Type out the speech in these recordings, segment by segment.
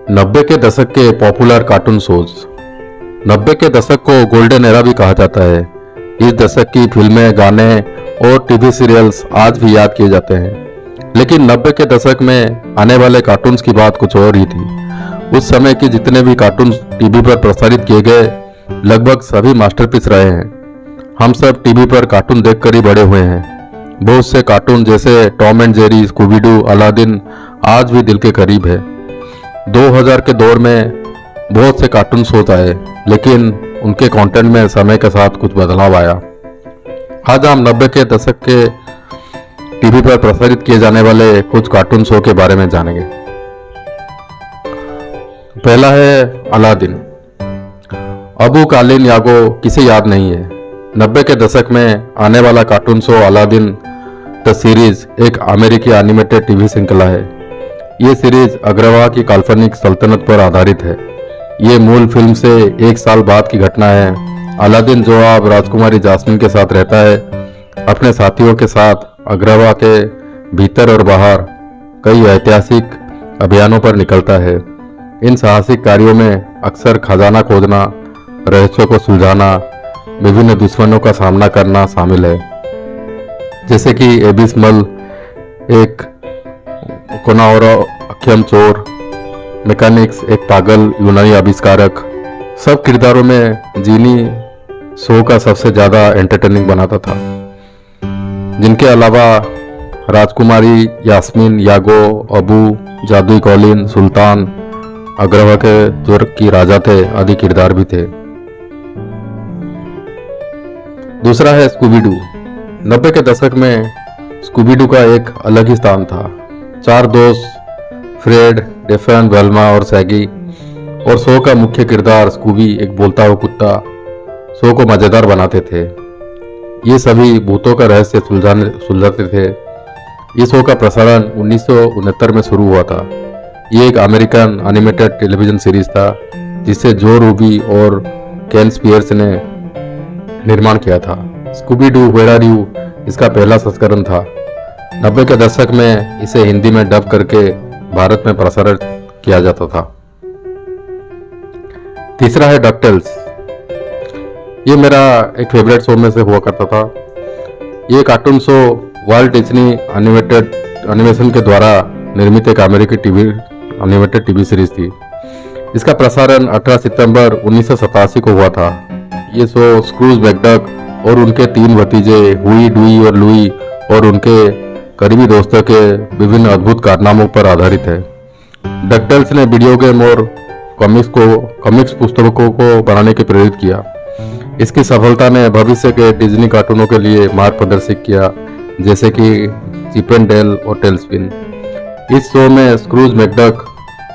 90 के दशक के पॉपुलर कार्टून शोज। 90 के दशक को गोल्डन एरा भी कहा जाता है। इस दशक की फिल्में, गाने और टीवी सीरियल्स आज भी याद किए जाते हैं। लेकिन 90 के दशक में आने वाले कार्टून्स की बात कुछ और ही थी। उस समय के जितने भी कार्टून टीवी पर प्रसारित किए गए, लगभग सभी मास्टरपीस रहे हैं। हम सब टीवी पर कार्टून देखकर ही बड़े हुए हैं। बहुत से कार्टून जैसे Tom and Jerry, Scooby Doo, Aladdin आज भी दिल के करीब है। 2000 के दौर में बहुत से कार्टून शोज आए, लेकिन उनके कंटेंट में समय के साथ कुछ बदलाव आया। आज हम 90 के दशक के टीवी पर प्रसारित किए जाने वाले कुछ कार्टून शो के बारे में जानेंगे। पहला है अलादीन। अबू कालीन यागो किसे याद नहीं है। 90 के दशक में आने वाला cartoon show Aladdin the series एक अमेरिकी एनिमेटेड टीवी श्रृंखला है। ये सीरीज अग्रवाह की काल्पनिक सल्तनत पर आधारित है। ये मूल फिल्म से एक साल बाद की घटना है। अलादीन, जो अब राजकुमारी जास्मिन के साथ रहता है, अपने साथियों के साथ अग्रवाह के भीतर और बाहर कई ऐतिहासिक अभियानों पर निकलता है। इन साहसिक कार्यों में अक्सर खजाना खोजना, रहस्यों को सुलझाना, विभिन्न दुश्मनों का सामना करना शामिल है, जैसे कि एबिसमल, एक कोनाओरा अक्षम चोर, मैकेनिक्स, एक पागल यूनानी आविष्कारक। सब किरदारों में जीनी शो का सबसे ज़्यादा एंटरटेनिंग बनाता था। जिनके अलावा राजकुमारी यास्मीन, यागो, अबू, जादुई कॉलिन, सुल्तान, अग्रवाह के जो की राजा थे आदि किरदार भी थे। दूसरा है स्कूबी डू। 90 के दशक में स्कूबी डू का एक अलग ही स्थान था। 4 दोस्त, फ्रेड, डेफन, वेल्मा और सैगी, और शो का मुख्य किरदार स्कूबी, एक बोलता हुआ कुत्ता, शो को मजेदार बनाते थे। ये सभी भूतों का रहस्य सुलझाते थे। ये शो का प्रसारण 1969 में शुरू हुआ था। ये एक अमेरिकन एनिमेटेड टेलीविजन सीरीज था जिसे जो रूबी और केन स्पियर्स ने निर्माण किया था। Scooby Doo where are you इसका पहला संस्करण था। 90 के दशक में इसे हिंदी में डब करके भारत में प्रसारित किया जाता था। तीसरा है डकटेल्स। ये मेरा एक फेवरेट शो में से हुआ करता था। ये cartoon show Walt Disney animation के द्वारा निर्मित एक अमेरिकी एनिमेटेड टीवी सीरीज थी। इसका प्रसारण 18 सितंबर 1987 को हुआ था। ये शो स्क्रूज मैकडक और उनके 3 भतीजे हुई, डुई और लुई और उनके करीबी दोस्तों के विभिन्न अद्भुत कारनामों पर आधारित है। डकटेल्स ने वीडियो गेम और कॉमिक्स पुस्तकों को बनाने के प्रेरित किया। इसकी सफलता ने भविष्य के डिज्नी कार्टूनों के लिए मार्ग प्रदर्शित किया, जैसे कि चिप एंड डेल और टेलस्पिन। इस शो में स्क्रूज मैकडक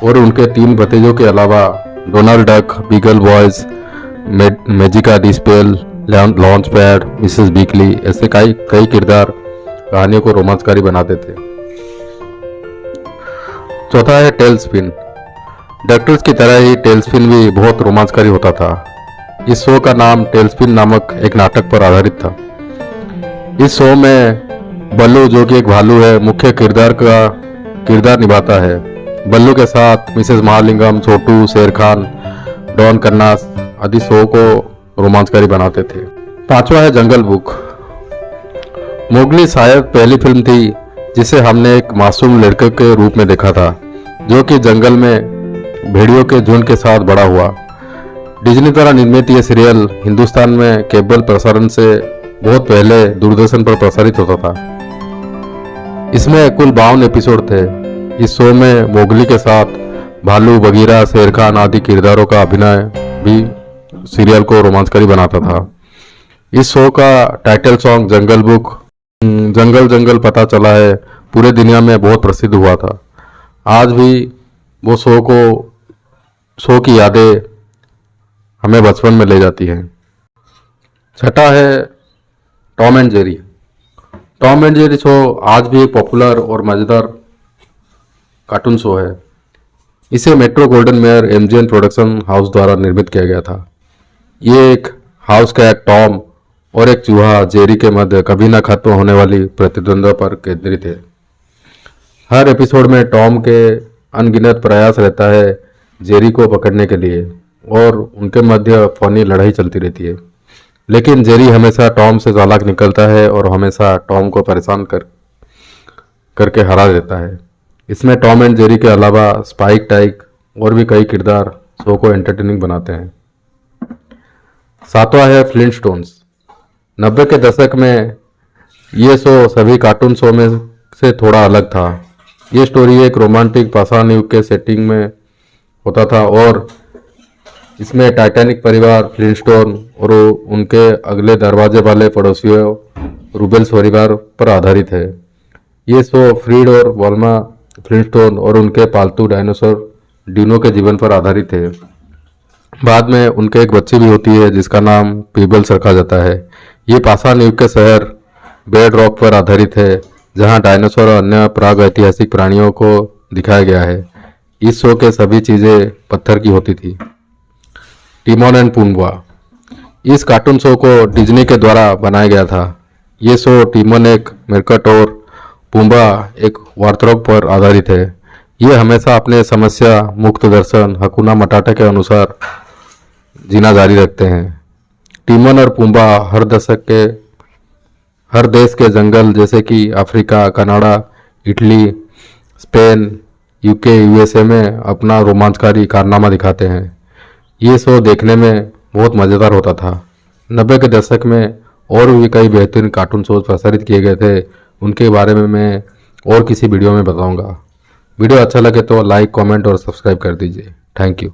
और उनके 3 भतीजों के अलावा Donald Duck, Beagle Boys, Magica De Spell, Launchpad, Mrs Beakley ऐसे कई किरदार कहानियों को रोमांचकारी बनाते थे। चौथा है टेलस्पिन। डकटेल्स की तरह ही टेलस्पिन भी बहुत रोमांचकारी होता था। इस शो का नाम टेलस्पिन नामक एक नाटक पर आधारित था। इस शो में बल्लू, जो कि एक भालू है, मुख्य किरदार निभाता है। बल्लू के साथ मिसेस महालिंगम, छोटू, शेर खान, डॉन कन्नास आदि शो को रोमांचकारी बनाते थे। पांचवा है जंगल बुक। मोगली शायद पहली फिल्म थी जिसे हमने एक मासूम लड़के के रूप में देखा था, जो कि जंगल में भेड़ियों के झुंड के साथ बड़ा हुआ। डिज्नी द्वारा निर्मित यह सीरियल हिंदुस्तान में केबल प्रसारण से बहुत पहले दूरदर्शन पर प्रसारित होता था। इसमें कुल 52 एपिसोड थे। इस शो में मोगली के साथ भालू, बगीरा, शेर खान आदि किरदारों का अभिनय भी सीरियल को रोमांचकारी बनाता था। इस शो का टाइटल सॉन्ग जंगल बुक, जंगल जंगल पता चला है, पूरे दुनिया में बहुत प्रसिद्ध हुआ था। आज भी वो शो की यादें हमें बचपन में ले जाती हैं। छठा है Tom and Jerry. Tom and Jerry show आज भी एक पॉपुलर और मज़ेदार कार्टून शो है। इसे metro golden mayor MGM production house द्वारा निर्मित किया गया था। ये एक हाउस कैट टॉम और एक चूहा जेरी के मध्य कभी न खत्म होने वाली प्रतिद्वंद्विता पर केंद्रित है। हर एपिसोड में टॉम के अनगिनत प्रयास रहता है जेरी को पकड़ने के लिए और उनके मध्य फनी लड़ाई चलती रहती है। लेकिन जेरी हमेशा टॉम से चालाक निकलता है और हमेशा टॉम को परेशान करके हरा देता है। इसमें टॉम एंड जेरी के अलावा स्पाइक, टाइक और भी कई किरदार शो को एंटरटेनिंग बनाते हैं। सातवां है फ्लिंटस्टोन्स। 90 के दशक में ये शो सभी कार्टून शो में से थोड़ा अलग था। ये स्टोरी एक रोमांटिक पाषाण युग के सेटिंग में होता था और इसमें टाइटैनिक परिवार, फ्लिंटस्टोन और उनके अगले दरवाजे वाले पड़ोसियों रूबेल्स परिवार पर आधारित है। ये शो फ्रीड और वॉल्मा फ्लिंटस्टोन और उनके पालतू डायनासोर डिनो के जीवन पर आधारित है। बाद में उनके एक बच्ची भी होती है जिसका नाम पीबल्स रखा जाता है। ये पाषाण युग के शहर बेड रॉक पर आधारित है जहां डायनासोर और अन्य प्राग ऐतिहासिक प्राणियों को दिखाया गया है। इस शो के सभी चीजें पत्थर की होती थी। Timon and Pumbaa. इस कार्टून शो को डिज्नी के द्वारा बनाया गया था। ये शो टिमोन एक मेरकट और पुम्बा एक वार्थरोग पर आधारित है। ये हमेशा अपने समस्या मुक्त दर्शन हकुना मटाटा के अनुसार जीना जारी रखते हैं। टिमोन और पुम्बा हर देश के जंगल जैसे कि Africa, Canada, Italy, Spain, UK, USA में अपना रोमांचकारी कारनामा दिखाते हैं। ये शो देखने में बहुत मज़ेदार होता था। 90 के दशक में और भी कई बेहतरीन कार्टून शोज प्रसारित किए गए थे। उनके बारे में मैं और किसी वीडियो में बताऊंगा। वीडियो अच्छा लगे तो लाइक, कमेंट और सब्सक्राइब कर दीजिए। Thank you.